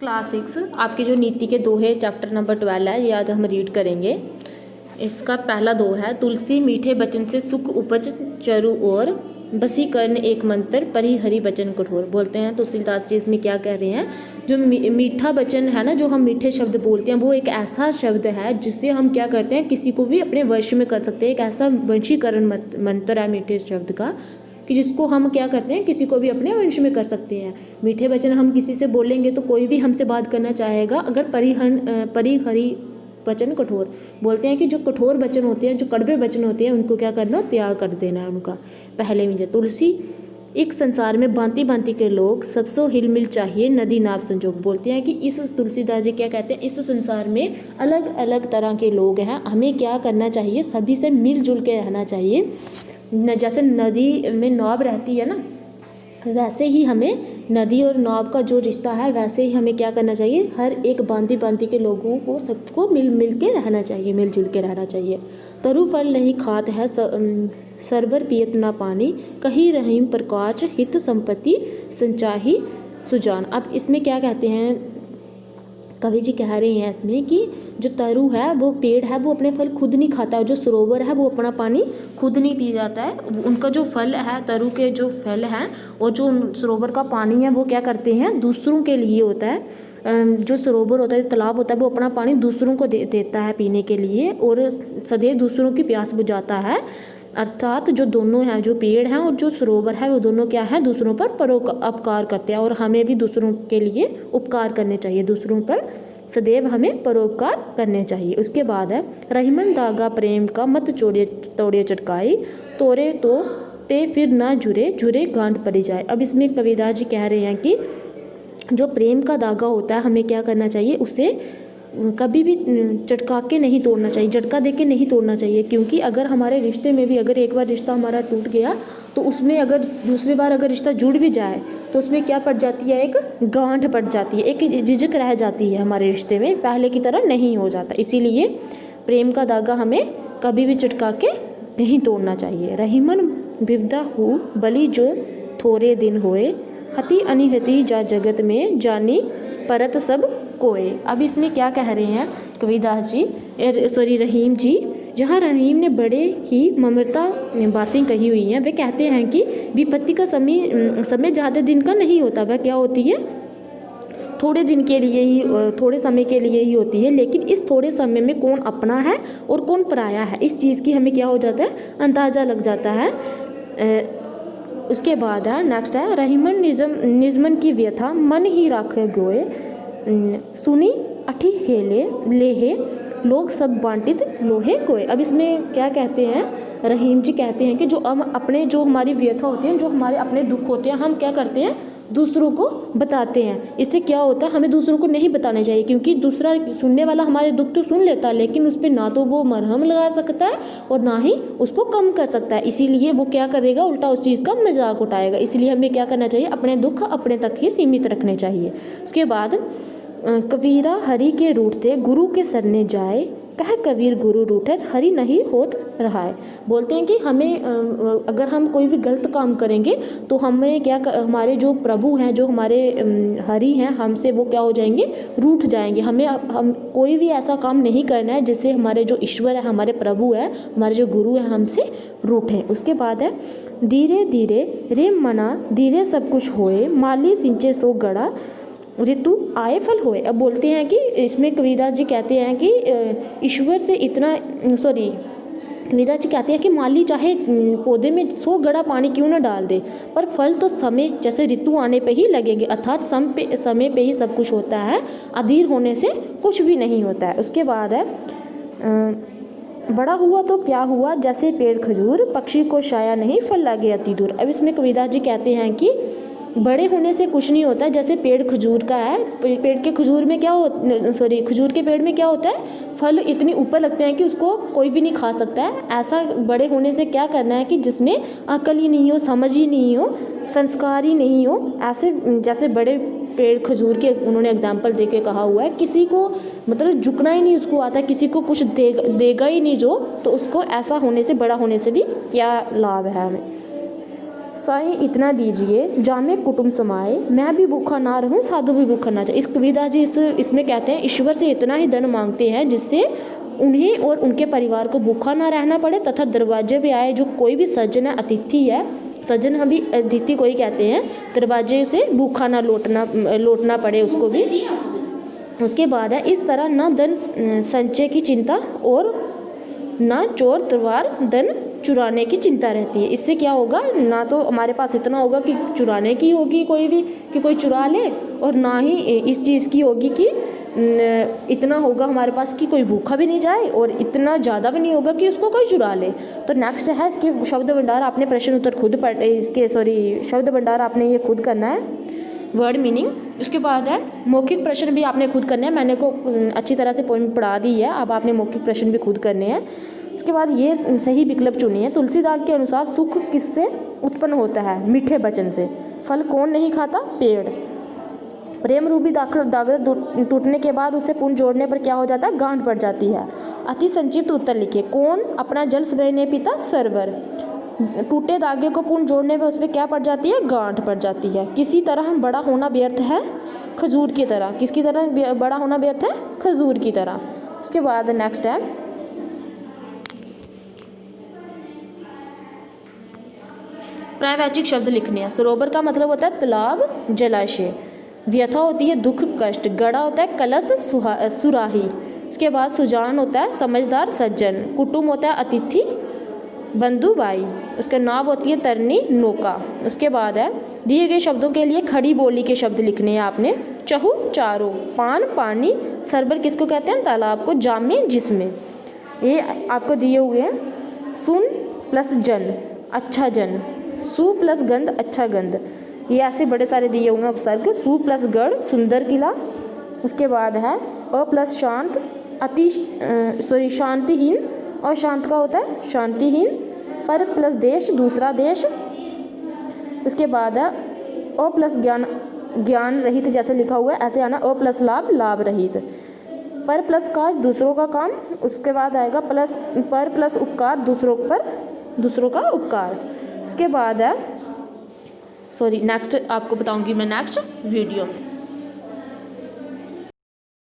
Class 6 आपकी जो नीति के दोहे चैप्टर नंबर 12 है ये आज हम रीड करेंगे। इसका पहला दोहा है, तुलसी मीठे बचन से सुख उपज चरु और बसी कर्ण एक मंत्र परि हरि बचन कठोर। बोलते हैं तुलसीदास जी इसमें क्या कह रहे हैं, जो मीठा वचन है ना, जो हम मीठे शब्द बोलते हैं वो एक ऐसा शब्द है जिससे हम क्या करते हैं, किसी को भी अपने वश में कर सकते हैं। एक ऐसा वशीकरण मंत्र है मीठे शब्द का कि जिसको हम क्या करते हैं, किसी को भी अपने वंश में कर सकते हैं। मीठे वचन हम किसी से बोलेंगे तो कोई भी हमसे बात करना चाहेगा। अगर परिहरि वचन कठोर, बोलते हैं कि जो कठोर वचन होते हैं, जो कड़वे वचन होते हैं, उनको क्या करना, त्याग कर देना है उनका। पहले में तुलसी एक संसार में भांति भांति के लोग सबसो हिल मिल चाहिए नदी नाव संजोग। बोलते हैं कि इस तुलसीदास जी क्या कहते हैं, इस संसार में अलग अलग तरह के लोग हैं, हमें क्या करना चाहिए, सभी से मिलजुल के रहना चाहिए। जैसे नदी में नाव रहती है ना, वैसे ही हमें नदी और नाव का जो रिश्ता है वैसे ही हमें क्या करना चाहिए, हर एक भांति भांति के लोगों को सबको मिल मिल के रहना चाहिए, मिलजुल के रहना चाहिए। तरु फल नहीं खात है सरवर पियत ना पानी, कहीं रहीम प्रकाश हित संपत्ति संचाही सुजान। अब इसमें क्या कहते हैं, कवि जी कह रहे हैं इसमें कि जो तरु है वो पेड़ है, वो अपने फल खुद नहीं खाता है, जो सरोवर है वो अपना पानी खुद नहीं पी जाता है। उनका जो फल है, तरु के जो फल हैं और जो सरोवर का पानी है वो क्या करते हैं, दूसरों के लिए होता है। जो सरोवर होता है, तालाब होता है, वो अपना पानी दूसरों को देता है पीने के लिए और सदैव दूसरों की प्यास बुझाता है। अर्थात जो दोनों हैं, जो पेड़ हैं और जो सरोवर है, वो दोनों क्या है, दूसरों पर परोपकार करते हैं। और हमें भी दूसरों के लिए उपकार करने चाहिए, दूसरों पर सदैव हमें परोपकार करने चाहिए। उसके बाद है, रहीमन दागा प्रेम का मत तोड़े चटकाई, तोड़े तो ते फिर ना जुरे जुरे गांठ पड़ी जाए। अब इसमें कबीरदास जी कह रहे हैं कि जो प्रेम का धागा होता है हमें क्या करना चाहिए, उसे कभी भी चटका के नहीं तोड़ना चाहिए, झटका दे के नहीं तोड़ना चाहिए। क्योंकि अगर हमारे रिश्ते में भी अगर एक बार रिश्ता हमारा टूट गया तो उसमें अगर दूसरी बार अगर रिश्ता जुड़ भी जाए तो उसमें क्या पड़ जाती है, एक गांठ पड़ जाती है, एक झिझक रह जाती है हमारे रिश्ते में, पहले की तरह नहीं हो जाता। इसीलिए प्रेम का धागा हमें कभी भी चटका के नहीं तोड़ना चाहिए। रहीमन विविधा हो बलि जो थोड़े दिन होए, हति अनिहति जा जगत में जानी परत सब कोए। अब इसमें क्या कह रहे हैं कबीरदास जी, रहीम जी, जहाँ रहीम ने बड़े ही ममता बातें कही हुई हैं। वे कहते हैं कि विपत्ति का समय ज़्यादा दिन का नहीं होता, वह क्या होती है, थोड़े दिन के लिए ही, थोड़े समय के लिए ही होती है। लेकिन इस थोड़े समय में कौन अपना है और कौन पराया है, इस चीज़ की हमें क्या हो जाता है, अंदाज़ा लग जाता है। उसके बाद है, नेक्स्ट है, रहीमन निजमन की व्यथा मन ही राखे गोए, सुनी अठी हेले लेहे लोग सब बांटित लोहे कोए। अब इसमें क्या कहते हैं, रहीम जी कहते हैं कि जो हम अपने, जो हमारी व्यथा होती है, जो हमारे अपने दुख होते हैं, हम क्या करते हैं, दूसरों को बताते हैं। इससे क्या होता है, हमें दूसरों को नहीं बताना चाहिए। क्योंकि दूसरा सुनने वाला हमारे दुख तो सुन लेता है, लेकिन उस पर ना तो वो मरहम लगा सकता है और ना ही उसको कम कर सकता है। इसीलिए वो क्या करेगा, उल्टा उस चीज़ का मजाक उठाएगा। इसलिए हमें क्या करना चाहिए, अपने दुख अपने तक ही सीमित रखने चाहिए। उसके बाद, कबीरा हरि के रूठते गुरु के सरने जाए, कह कबीर गुरु रूठे हरि नहीं होत रहा है। बोलते हैं कि हमें अगर हम कोई भी गलत काम करेंगे तो हमें क्या, हमारे जो प्रभु हैं, जो हमारे हरि हैं, हमसे वो क्या हो जाएंगे, रूठ जाएंगे। हम कोई भी ऐसा काम नहीं करना है जिससे हमारे जो ईश्वर है, हमारे प्रभु है, हमारे जो गुरु है, हमसे रूठें। उसके बाद है, धीरे धीरे रे मना धीरे सब कुछ होए, माली सिंचे सो गड़ा ऋतु आए फल होए। अब बोलते हैं कि इसमें कबीरदास जी कहते हैं कि ईश्वर से इतना, कबीरदास जी कहते हैं कि माली चाहे पौधे में 100 गड़ा पानी क्यों ना डाल दे, पर फल तो समय जैसे ऋतु आने पे ही लगेंगे। अर्थात समय पे ही सब कुछ होता है, अधीर होने से कुछ भी नहीं होता है। उसके बाद है, बड़ा हुआ तो क्या हुआ जैसे पेड़ खजूर, पक्षी को शाया नहीं फल लागे अति दूर। अब इसमें कबीरदास जी कहते हैं कि बड़े होने से कुछ नहीं होता, जैसे पेड़ खजूर का है, पेड़ के खजूर में क्या खजूर के पेड़ में क्या होता है, फल इतनी ऊपर लगते हैं कि उसको कोई भी नहीं खा सकता है। ऐसा बड़े होने से क्या करना है कि जिसमें अकल ही नहीं हो, समझ ही नहीं हो, संस्कार ही नहीं हो, ऐसे जैसे बड़े पेड़ खजूर के उन्होंने एग्जाम्पल दे के कहा हुआ है, किसी को मतलब झुकना ही नहीं उसको आता, किसी को कुछ देगा ही नहीं जो, तो उसको ऐसा होने से, बड़ा होने से भी क्या लाभ है हमें। साईं इतना दीजिए जामे कुटुंब समाए, मैं भी भूखा ना रहूं साधु भी भूखा ना जाए। इस कबीरदास जी इसमें कहते हैं ईश्वर से इतना ही धन मांगते हैं जिससे उन्हें और उनके परिवार को भूखा ना रहना पड़े, तथा दरवाजे पे आए जो कोई भी सज्जन है, अतिथि है, सज्जन हम भी अतिथि को ही कहते हैं, दरवाजे से भूखा ना लौटना पड़े उसको भी। उसके बाद है इस तरह ना धन संचय की चिंता और ना चोर तलवार धन चुराने की चिंता रहती है। इससे क्या होगा, ना तो हमारे पास इतना होगा कि चुराने की होगी कोई भी कि कोई चुरा ले, और ना ही इस चीज़ की होगी कि इतना होगा हमारे पास कि कोई भूखा भी नहीं जाए, और इतना ज़्यादा भी नहीं होगा कि उसको कोई चुरा ले। तो नेक्स्ट है इसके शब्द भंडार, आपने प्रश्न उत्तर खुद शब्द भंडार आपने ये खुद करना है, वर्ड मीनिंग। उसके बाद है मौखिक प्रश्न भी आपने खुद करने हैं, मैंने को अच्छी तरह से पोइम पढ़ा दी है, अब आपने मौखिक प्रश्न भी खुद करने हैं। उसके बाद ये सही विकल्प चुनिए। तुलसीदास के अनुसार सुख किससे उत्पन्न होता है, मीठे वचन से। फल कौन नहीं खाता, पेड़। प्रेम रूपी धागा टूटने के बाद उसे पुनः जोड़ने पर क्या हो जाता है, गांठ पड़ जाती है। अति संक्षिप्त उत्तर लिखिए। कौन अपना जल स्वयं नहीं पीता, सरवर। टूटे धागे को पुनः जोड़ने पर उसमें क्या पड़ जाती है, गांठ पड़ जाती है। किसी तरह बड़ा होना व्यर्थ है, खजूर की तरह। किसकी तरह बड़ा होना व्यर्थ है, खजूर की तरह। उसके बाद नेक्स्ट है पर्यायवाची शब्द लिखने हैं। सरोवर का मतलब होता है तालाब, जलाशय। व्यथा होती है दुख, कष्ट। गड़ा होता है कलश, सुराही। उसके बाद सुजान होता है समझदार, सज्जन। कुटुंब होता है अतिथि, बंधु, भाई। उसका नाव होती है तरनी, नौका। उसके बाद है दिए गए शब्दों के लिए खड़ी बोली के शब्द लिखने हैं आपने। चहु, चारों। पान, पानी। सरवर किसको कहते हैं, तालाब को। जामे, जिसमें। ये आपको दिए हुए हैं। सुन प्लस जन, अच्छा जन। सु प्लस गंध, अच्छा गंध। ये ऐसे बड़े सारे दिए हुए हैं उपसर्ग। सु प्लस गढ़, सुंदर किला। उसके बाद है अ प्लस शांत, शांतिहीन। और शांत का होता है शांतिहीन। पर प्लस देश, दूसरा देश। उसके बाद है अ प्लस ज्ञान, ज्ञान रहित जैसे लिखा हुआ है ऐसे आना। अ प्लस लाभ, लाभ रहित। पर प्लस काज, दूसरों का काम। उसके बाद आएगा पर प्लस उपकार, दूसरों का उपकार। उसके बाद है नेक्स्ट आपको बताऊंगी मैं नेक्स्ट वीडियो में।